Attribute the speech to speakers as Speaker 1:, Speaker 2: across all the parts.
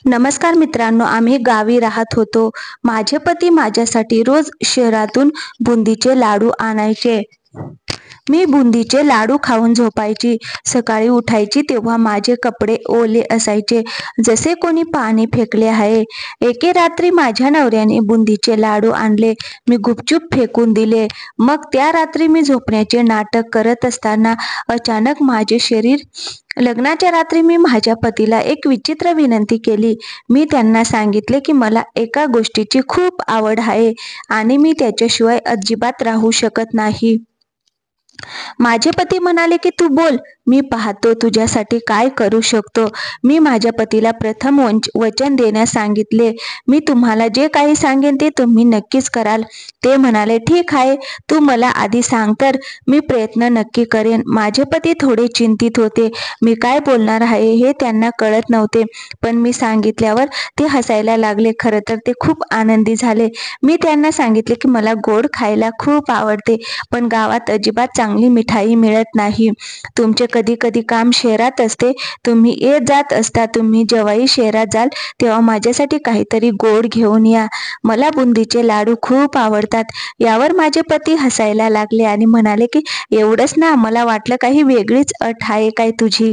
Speaker 1: नमस्कार मित्रांनो, आम्ही गावी राहत होतो. माझे पती माझ्यासाठी रोज शहरातून बुंदीचे लाडू आणायचे. मी बुंदीचे लाडू खाऊन झोपायची. सकाळी उठायची तेव्हा माझे कपडे ओले असायचे, जसे कोणी पाणी फेकले आहे. एके रात्री माझ्या नवऱ्याने बुंदीचे लाडू आणले. मी गुपचूप फेकून दिले. मग त्या रात्री मी झोपण्याचे नाटक करत असताना अचानक माझे शरीर लग्नाच्या रात्री मी माझ्या पतीला एक विचित्र विनंती केली. मी त्यांना सांगितले की मला एका गोष्टीची खूप आवड आहे आणि मी त्याच्याशिवाय अजिबात राहू शकत नाही. माझे पती म्हणाले की तू बोल, मी पाहतो तुझ्यासाठी काय करू शकतो. मी माझ्या पतीला प्रथम वचन देण्यास सांगितले. मी तुम्हाला जे काही सांगेन ते तुम्ही नक्कीच कराल. ते म्हणाले, ठीक आहे, तू मला आधी सांग तर मी प्रयत्न नक्की करेन. माझे पती थोडे चिंतित होते. मी काय बोलणार आहे हे त्यांना कळत नव्हते, पण मी सांगितल्यावर ते हसायला लागले. खरं तर ते खूप आनंदी झाले. मी त्यांना सांगितले की मला गोड खायला खूप आवडते, पण गावात अजिबात चांगली मिठाई मिळत नाही. तुमचे कधी कधी काम शहरात असते, तुम्ही येत जात असता. तुम्ही जेव्हाही शहरात जाल तेव्हा माझ्यासाठी काहीतरी गोड घेऊन या. मला बुंदीचे लाडू खूप आवडतात. यावर माझे पती हसायला लागले आणि म्हणाले की एवढंच ना, मला वाटलं काही वेगळीच अट आहे काय तुझी.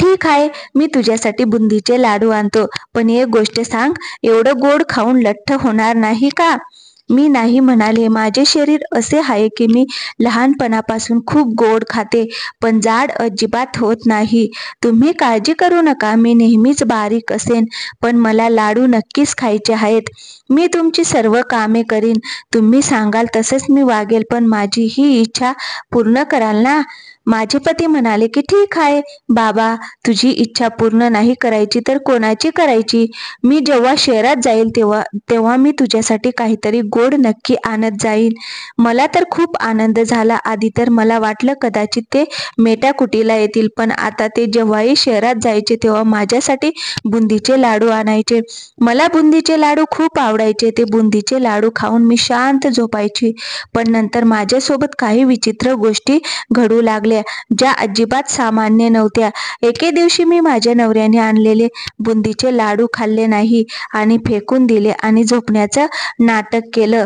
Speaker 1: ठीक आहे, मी तुझ्यासाठी बुंदीचे लाडू आणतो, पण एक गोष्ट सांग, एवढं गोड खाऊन लठ्ठ होणार नाही का. मी नाही म्हणाले. माझे शरीर असे आहे की मी लहानपणापासून खूप गोड खाते, पण जाड अजिबात होत नाही. तुम्ही काळजी करू नका, मी नेहमीच बारीक असेन, पण मला लाडू नक्कीच खायचे आहेत. मी तुमची सर्व कामे करीन, तुम्ही सांगाल तसंच मी वागेल, पण माझी ही इच्छा पूर्ण कराल ना. माझे पती म्हणाले की ठीक आहे बाबा, तुझी इच्छा पूर्ण नाही करायची तर कोणाची करायची. मी जेव्हा शहरात जाईल तेव्हा मी तुझ्यासाठी काहीतरी गोड नक्की आणत जाईन. मला तर खूप आनंद झाला. आधी तर मला वाटलं कदाचित ते मेटाकुटीला येतील, पण आता ते जेव्हाही शहरात जायचे तेव्हा माझ्यासाठी बुंदीचे लाडू आणायचे. मला बुंदीचे लाडू खूप आवडायचे. ते बुंदीचे लाडू खाऊन मी शांत झोपायची. पण नंतर माझ्यासोबत काही विचित्र गोष्टी घडू लागल्या, ज्या अजिबात सामान्य नव्हत्या. एके दिवशी मी माझ्या नवऱ्याने आणलेले बुंदीचे लाडू खाल्ले नाही आणि फेकून दिले आणि झोपण्याचं नाटक केलं.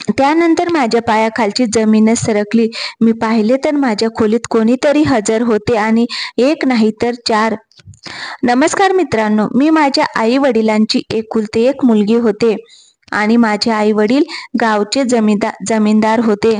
Speaker 1: त्यानंतर माझ्या पायाखालची जमीनच सरकली. मी पाहिले तर माझ्या खोलीत कोणीतरी हजर होते आणि एक नाही तर 4. नमस्कार मित्रांनो, मी माझ्या आई वडिलांची एकुलती एक मुलगी होते आणि माझे आई वडील गावचे जमीनदार होते.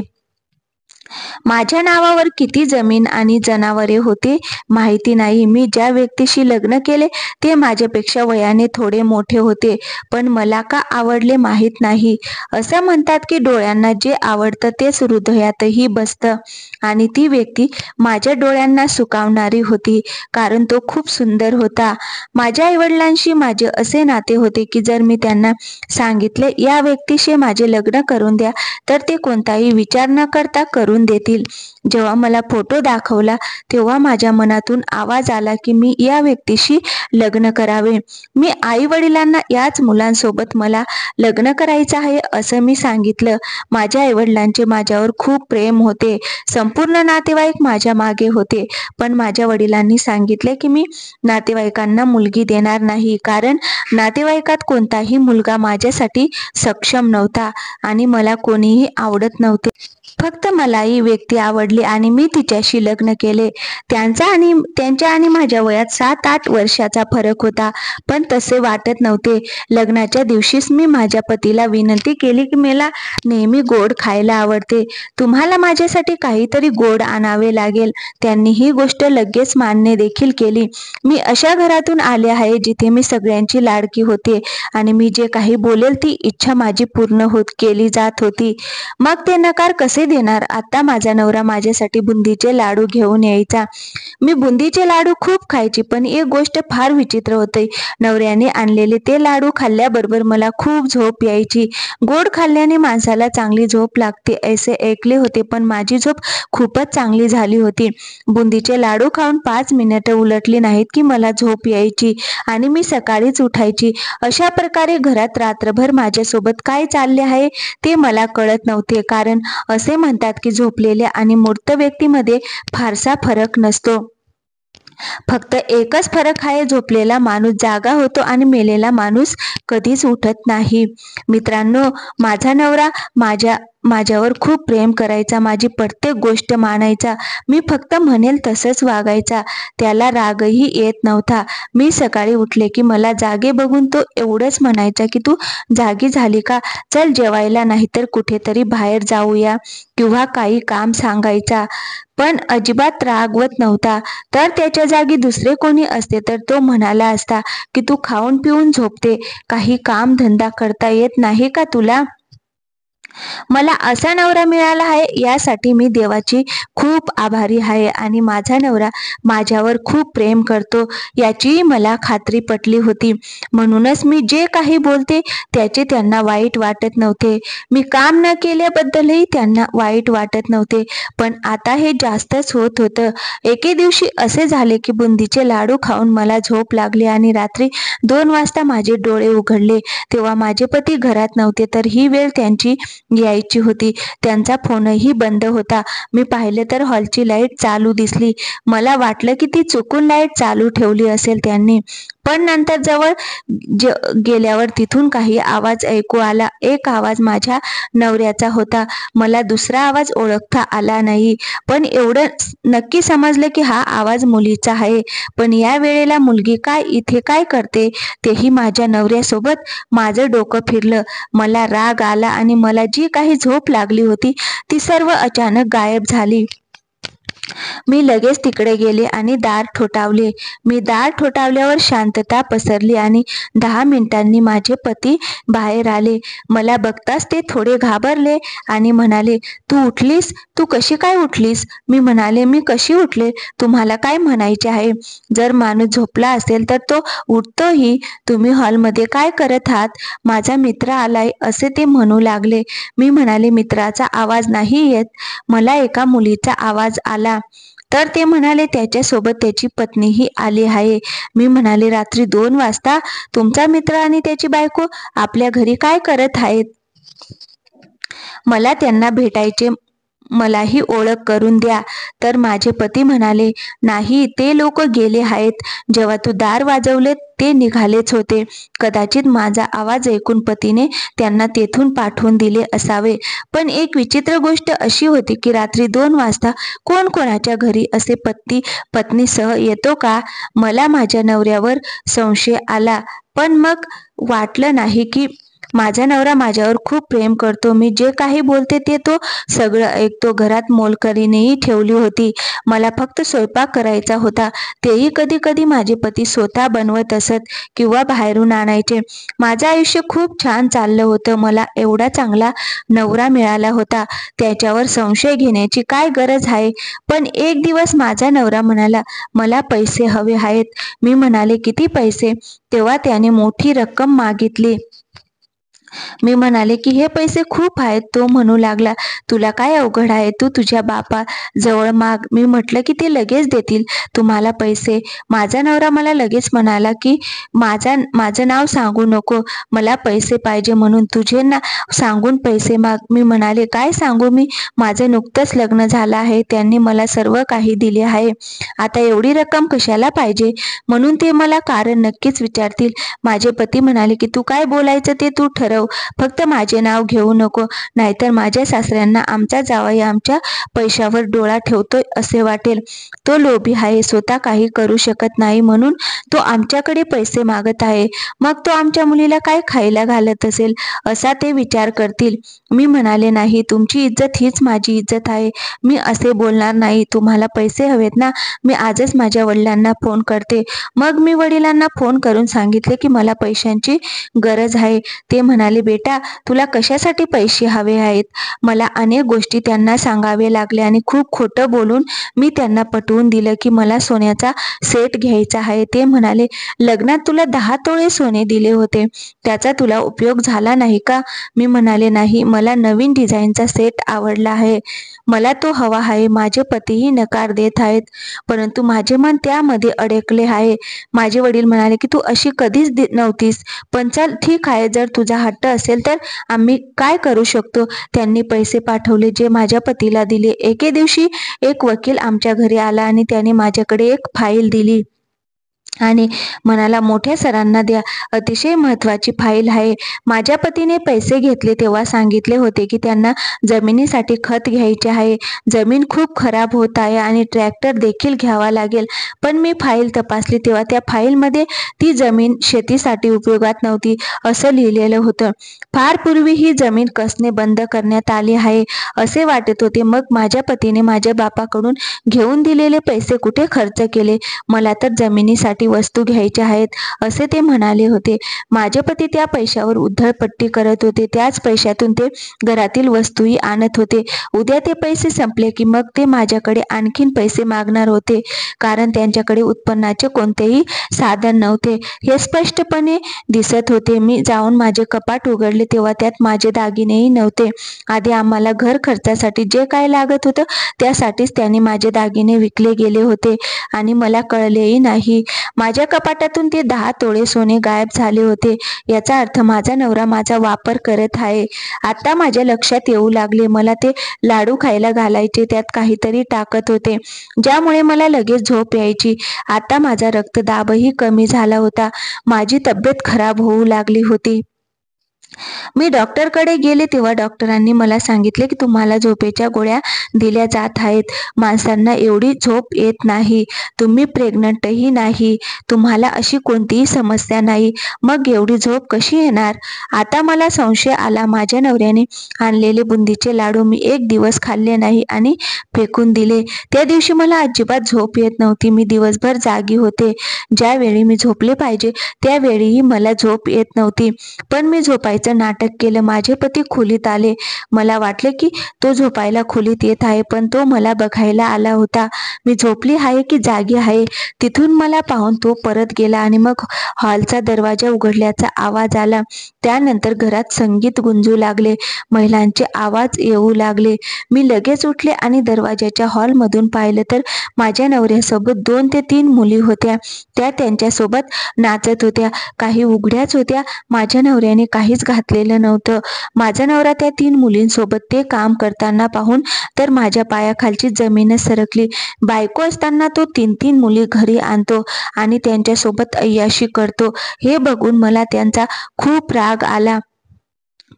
Speaker 1: माझ्या नावावर किती जमीन आणि जनावरे होती माहिती नाही. मी ज्या व्यक्तीशी लग्न केले ते माझ्यापेक्षा वयाने थोडे मोठे होते, पण मला का आवडले माहीत नाही. असं म्हणतात की डोळ्यांना जे आवडतं तेच हृदयातही बसतं, आणि ती व्यक्ती माझ्या डोळ्यांना सुकावणारी होती, कारण तो खूप सुंदर होता. माझ्या आईवडिलांशी माझे असे नाते होते की जर मी त्यांना सांगितले या व्यक्तीशी माझे लग्न करून द्या, तर ते कोणताही विचार न करता करून देतील. जेव्हा मला फोटो दाखवला तेव्हा माझ्या मनातून आवाज आला की मी या व्यक्तीशी लग्न करावे. मी आई वडिलांना याच मुलांसोबत मला लग्न करायचं आहे असं मी सांगितलं. माझ्या आईवडिलांचे माझ्यावर खूप प्रेम होते. संपूर्ण नातेवाईक माझ्या मागे होते, पण माझ्या वडिलांनी सांगितले की मी नातेवाईकांना मुलगी देणार नाही, कारण नातेवाईकात कोणताही मुलगा माझ्यासाठी सक्षम नव्हता आणि मला कोणीही आवडत नव्हते. फक्त मला ही व्यक्ती आवडली आणि मी तिच्याशी लग्न केले. त्यांच्या आणि माझ्या वयात 7-8 वर्षाचा फरक होता, पण तसे वाटत नव्हते. लग्नाच्या दिवशीच मी माझ्या पतीला विनंती केली की मला नेहमी गोड खायला आवडते, तुम्हाला माझ्यासाठी काहीतरी गोड आणावे लागेल. त्यांनी ही गोष्ट लगेच मान्य देखील केली. मी अशा घरातून आले आहे जिथे मी सगळ्यांची लाडकी होते आणि मी जे काही बोलेल ती इच्छा माझी पूर्ण केली जात होती. मग ते नकार कसे देणार. आता माझा नवरा माझ्यासाठी बुंदीचे लाडू घेऊन यायचा. मी बुंदीचे लाडू खूप खायची, पण एक गोष्ट फार विचित्र होती. नवऱ्याने आणलेले ते लाडू खाल्ल्याबरोबर मला खूप झोप यायची. गोड खाल्ल्याने माणसाला चांगली झोप लागते असे ऐकले होते, पण माझी झोप खूपच चांगली झाली होती. बुंदीचे लाडू खाऊन 5 मिनिटं उलटली नाहीत की मला झोप यायची आणि मी सकाळीच उठायची. अशा प्रकारे घरात रात्रभर माझ्यासोबत काय चालले आहे ते मला कळत नव्हते, कारण असे म्हणतात की झोपलेल्या आणि मूर्त व्यक्तीमध्ये फारसा फरक नसतो. फक्त एकच फरक आहे, झोपलेला माणूस जागा होतो आणि मेलेला माणूस कधीच उठत नाही. मित्रांनो, माझा नवरा माझ्यावर खूप प्रेम करायचा, माझी प्रत्येक गोष्ट मानायचा. मी फक्त म्हणेल तसंच वागायचा. त्याला रागही येत नव्हता. मी सकाळी उठले की मला जागे बघून तो एवढंच म्हणायचा की तू जागी झाली का? चल जेवायला, नाहीतर कुठेतरी बाहेर जाऊया, किंवा काही काम सांगायचा, पण अजिबात रागवत नव्हता. तर त्याच्या जागी दुसरे कोणी असते तर तो म्हणाला असता की तू खाऊन पिऊन झोपते, काही काम धंदा करता येत नाही का तुला? मला असा नवरा मिळाला आहे यासाठी मी देवाची खूप आभारी आहे, आणि माझा नवरा माझ्यावर खूप प्रेम करतो याचीही मला खात्री पटली होती. म्हणूनच मी जे काही बोलते त्याचे त्यांना वाईट वाटत नव्हते. मी काम न केल्याबद्दलही त्यांना वाईट वाटत नव्हते. पण आता हे जास्तच होत होतं. एके दिवशी असे झाले की बुंदीचे लाडू खाऊन मला झोप लागली आणि रात्री 2 वाजता माझे डोळे उघडले तेव्हा माझे पती घरात नव्हते. तर ही वेळ त्यांची यायची होती. त्यांचा फोनही बंद होता. मी पाहिले तर हॉलची लाईट चालू दिसली. मला वाटलं की ती चुकून लाईट चालू ठेवली असेल त्यांनी. पण नंतर जवळ गेल्यावर तिथून काही आवाज ऐकू आला. एक आवाज माझ्या नवऱ्याचा होता. मला दुसरा आवाज ओळखता आला नाही, पण एवढं नक्की समजलं की हा आवाज मुलीचा आहे. पण या वेळेला मुलगी इथे काय करते तेही माझ्या नवऱ्यासोबत? माझं डोकं फिरलं. मला राग आला आणि मला जी काही झोप लागली होती ती सर्व अचानक गायब झाली. मी लगेच तिकडे गेले आणि दार ठोठावले. मी दार ठोठावल्यावर शांतता पसरली आणि 10 मिनिटांनी माझे पती बाहेर आले. मला बघताच ते थोडे घाबरले आणि म्हणाले, तू उठलीस? तू कशी काय उठलीस? मी म्हणाले, मी कशी उठले? तुम्हाला काय म्हणायचे आहे? जर माणूस झोपला असेल तर तो उठतोही. तुम्ही हॉलमध्ये काय करत आहात? माझा मित्र आलाय असे ते म्हणू लागले. मी म्हणाले, मित्राचा आवाज नाही येत, मला एका मुलीचा आवाज आला. तर ते म्हणाले, त्याच्यासोबत त्याची पत्नीही आली आहे. मी म्हणाले, रात्री 2 वाजता तुमचा मित्र आणि त्याची बायको आपल्या घरी काय करत आहेत? मला त्यांना भेटायचे, मलाही ओळख करून द्या. तर माझे पती म्हणाले, नाही, ते लोक गेले आहेत. जेव्हा तू दार वाजवले ते निघालेच होते. कदाचित माझा आवाज ऐकून पतीने त्यांना तेथून पाठवून दिले असावे. पण एक विचित्र गोष्ट अशी होती की रात्री 2 वाजता कोण कोणाच्या घरी असे पती पत्नीसह येतो का? मला माझ्या नवऱ्यावर संशय आला, पण मग वाटलं नाही की माझा नवरा माझ्यावर खूप प्रेम करतो. मी जे काही बोलते ते तो सगळं ऐकतो. घरात मोलकरीणही ठेवली होती. मला फक्त स्वयंपाक करायचा होता. तेही कधी कधी माझे पती स्वतः बनवत असत किंवा बाहेरून आणायचे. माझं आयुष्य खूप छान चाललं होतं. मला एवढा चांगला नवरा मिळाला होता, त्याच्यावर संशय घेण्याची काय गरज आहे? पण एक दिवस माझा नवरा म्हणाला, मला पैसे हवे आहेत. मी म्हणाले, किती पैसे? तेव्हा त्याने मोठी रक्कम मागितली. मी म्हणाले की हे पैसे खूप आहेत. तो म्हणू लागला, तुला काय अवघड आहे, तू तुझ्या बापा जवळ माग. मी म्हटलं की ते लगेच देतील तुम्हाला पैसे. माझा नवरा मला लगेच म्हणाला की माझं नाव सांगू नको, मला पैसे पाहिजे म्हणून. तुझे नाव सांगून पैसे माग. मी म्हणाले, काय सांगू मी? माझं नुकतंच लग्न झालं आहे, त्यांनी मला सर्व काही दिले आहे, आता एवढी रक्कम कशाला पाहिजे? म्हणून ते मला कारण नक्कीच विचारतील. माझे पती म्हणाले की तू काय बोलायचं ते तू ठरव, फक्त माझे नाव घेऊ नको, नाहीतर माझ्या सासऱ्यांना आमचा जावई आमच्या पैशावर डोळा ठेवतोय असे वाटेल. तो लोभी आहे, स्वतः काही करू शकत नाही, म्हणून तो आमच्याकडे पैसे मागत आहे. मग तो आमच्या मुलीला काय खायला घालत असेल असा ते विचार करतील. मी म्हणाले, नाही, तुमची इज्जत हीच माझी इज्जत आहे, मी असे बोलणार नाही. तुम्हाला पैसे हवेत ना? मी आजच माझ्या वडिलांना फोन करते. मग मी वडिलांना फोन करून सांगितले की मला पैशांची गरज आहे. ते म्हणाले, बेटा, तुला कशासाठी पैसे हवे आहेत? मला अनेक गोष्टी त्यांना सांगावे लागले आणि खूप खोटं बोलून मी त्यांना पटवून दिलं की मला सोन्याचा सेट घ्यायचा आहे. ते म्हणाले, लग्नात तुला 10 तोळे सोने दिले होते, त्याचा तुला उपयोग झाला नाही का? मी म्हणाले, नाही, मला नवीन डिझाईनचा सेट आवडला आहे, मला तो हवा आहे. माझे पतीही नकार देत आहेत, परंतु माझे मन त्यामध्ये अडकले आहे. माझे वडील म्हणाले की तू अशी कधीच नव्हतीस, पण चल ठीक आहे, जर तुझा हट्ट धाकटं असेल तर आम्ही काय करू शकतो. त्यांनी पैसे पाठवले जे माझ्या पतीला दिले. एके दिवशी एक वकील आमच्या घरी आला आणि त्याने माझ्याकडे एक फाईल दिली आणि म्हणाला, मोठ्या सरांना द्या, अतिशय महत्वाची फाईल आहे. माझ्या पतीने पैसे घेतले तेव्हा सांगितले होते की त्यांना जमिनीसाठी खत घ्यायचे आहे. जमीन खूप खराब होत आहे आणि ट्रॅक्टर देखील घ्यावा लागेल. पण मी फाईल तपासली तेव्हा त्या फाईलमध्ये ती जमीन शेतीसाठी उपयोगात नव्हती असं लिहिलेलं होतं. फार पूर्वी ही जमीन कसणे बंद करण्यात आली आहे असे वाटत होते. मग माझ्या पतीने माझ्या बापाकडून घेऊन दिलेले पैसे कुठे खर्च केले? मला तर जमिनीसाठी वस्तू घ्यायच्या आहेत असे ते म्हणाले होते. माझे पती त्या पैशावर उधळपट्टी करत होते. त्याच पैशातून ते घरातील वस्तूही आणत होते. उद्या ते पैसे संपले की मग ते माझ्याकडे आणखीन पैसे मागणार होते, कारण त्यांच्याकडे उत्पन्नाचे कोणतेही साधन नव्हते हे स्पष्टपणे दिसत होते. मी जाऊन माझे कपाट उघडले तेव्हा त्यात माझे दागिनेही नव्हते. आधी आम्हाला घर खर्चासाठी जे काय लागत होतं त्यासाठीच त्यांनी माझे दागिने विकले गेले होते आणि मला कळलेही नाही. माझ्या कपाटातून ते 10 तोळे सोने गायब झाले होते. याचा अर्थ माझा नवरा माझा वापर करत आहे. आता माझ्या लक्षात येऊ लागले. मला ते लाडू खायला घालायचे, त्यात काहीतरी टाकत होते ज्यामुळे मला लगेच झोप यायची. आता माझा रक्तदाबही कमी झाला होता. माझी तब्येत खराब होऊ लागली होती. मी डॉक्टरकडे गेले तेव्हा डॉक्टरांनी मला सांगितले की तुम्हाला झोपेच्या गोळ्या दिल्या जात आहेत. माणसांना एवढी झोप येत नाही. तुम्ही प्रेग्नंटही नाही. तुम्हाला अशी कोणतीही समस्या नाही. मग एवढी झोप कशी येणार? आता मला संशय आला. माझ्या नवऱ्याने आणलेले बुंदीचे लाडू मी एक दिवस खाल्ले नाही आणि फेकून दिले. त्या दिवशी मला अजिबात झोप येत नव्हती. मी दिवसभर जागी होते. ज्यावेळी मी झोपले पाहिजे त्यावेळीही मला झोप येत नव्हती. पण मी झोपायचं नाटक केलं. माझे पती खोलीत आले. मला वाटले की तो झोपायला खोलीत येत आहे, पण तो मला बघायला आला होता. मी झोपली आहे की जागी आहे तिथून मला पाहून तो परत गेला आणि मग हॉलचा दरवाजा उघडल्याचा आवाज आला. त्यानंतर घरात संगीत गुंजू लागले. महिलांचे आवाज येऊ लागले. मी लगेच उठले आणि दरवाजाच्या हॉलमधून पाहिलं तर माझ्या नवऱ्यासोबत 2 ते 3 मुली होत्या. त्या त्यांच्यासोबत नाचत होत्या. काही उघड्याच होत्या. माझ्या नवऱ्याने काहीच घातलेलं नव्हतं. माझा नवरा त्या 3 मुलींसोबत ते काम करताना पाहून तर माझ्या पायाखालची जमीनच सरकली. बायको असताना तो 3 मुली घरी आणतो आणि त्यांच्यासोबत अय्याशी करतो हे बघून मला त्यांचा खूप राग आला.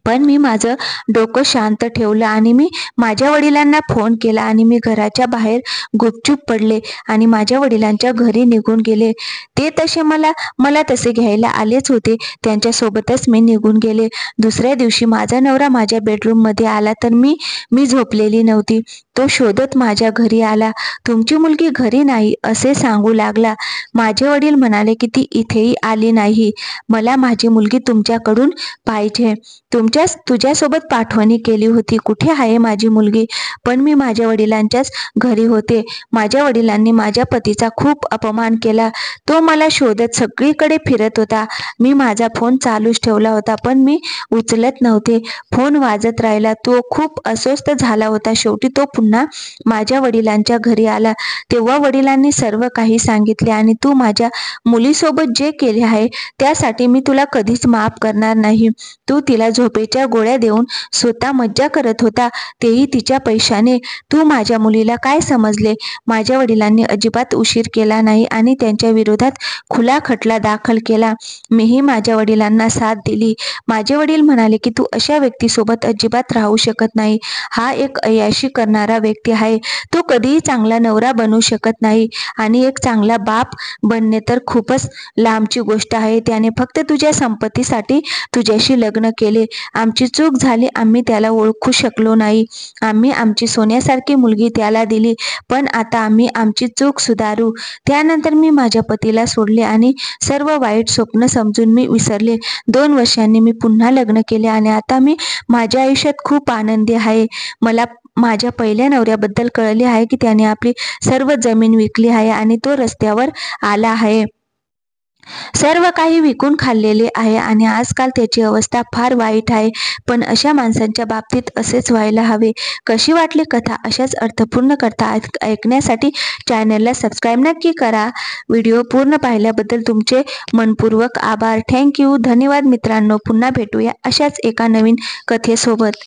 Speaker 1: पण मी माझं डोकं शांत ठेवलं आणि मी माझ्या वडिलांना फोन केला आणि मी घराच्या बाहेर गुपचूप पडले आणि माझ्या वडिलांच्या घरी निघून गेले. ते तसे मला तसे घ्यायला आलेच होते. त्यांच्यासोबतच मी निघून गेले. दुसऱ्या दिवशी माझा नवरा माझ्या बेडरूममध्ये आला तर मी झोपलेली नव्हती. तो शोधत माझ्या घरी आला. तुमची मुलगी घरी नाही असे सांगू लागला. माझे वडील म्हणाले की ती इथेही आली नाही. मला माझी मुलगी तुमच्याकडून पाहिजे. तुझ्यासोबत पाठवणी केली होती. कुठे आहे माझी मुलगी? पण मी माझ्या वडिलांच्याच घरी होते. माझ्या वडिलांनी माझ्या पतीचा खूप अपमान केला. तो मला शोधत सगळीकडे फिरत होता. मी माझा फोन चालूच ठेवला होता पण मी उचलत नव्हते. फोन वाजत राहिला. तो खूप अस्वस्थ झाला होता. शेवटी तो पुन्हा माझ्या वडिलांच्या घरी आला. तेव्हा वडिलांनी सर्व काही सांगितले आणि तू माझ्या मुलीसोबत जे केले आहे त्यासाठी मी तुला कधीच माफ करणार नाही. तू तिला झोपेच्या गोळ्या देऊन स्वतः मज्जा करत होता, तेही तिच्या पैशाने. तू माझ्या मुलीला काय समजले? माझ्या वडिलांनी अजिबात उशीर केला नाही आणि त्यांच्या विरोधात खुला खटला दाखल केला. मीही माझ्या वडिलांना साथ दिली. माझे वडील म्हणाले की तू अशा व्यक्तीसोबत अजिबात राहू शकत नाही. हा एक अय्याशी करणारा व्यक्ती आहे. तो कधीही चांगला नवरा बनू शकत नाही आणि एक चांगला बाप बनणे तर खूपच लांबची गोष्ट आहे. त्याने फक्त तुझ्या संपत्तीसाठी तुझ्याशी लग्न केले. आमची चूक झाली. आम्ही त्याला ओळखू शकलो नाही. आम्ही आमची सोन्यासारखी मुलगी त्याला दिली. पण आता आम्ही आमची चूक सुधारू. त्यानंतर मी माझ्या पतीला सोडले आणि सर्व वाईट स्वप्न समजून मी विसरले. 2 वर्षांनी मी पुन्हा लग्न केले आणि आता मी माझ्या आयुष्यात खूप आनंदी आहे. मला माझ्या पहिल्या नवऱ्याबद्दल कळले आहे की त्याने आपली सर्व जमीन विकली आहे आणि तो रस्त्यावर आला आहे. सर्व काही विकून खाल्लेले आहे आणि आजकाल त्याची अवस्था फार वाईट आहे. पण अशा माणसांच्या बाबतीत असेच व्हायला हवे. कशी वाटली कथा? अशाच अर्थपूर्ण कथा ऐकण्यासाठी चॅनलला सबस्क्राईब नक्की करा. व्हिडिओ पूर्ण पाहिल्याबद्दल तुमचे मनपूर्वक आभार. थँक्यू. धन्यवाद मित्रांनो. पुन्हा भेटूया अशाच एका नवीन कथेसोबत.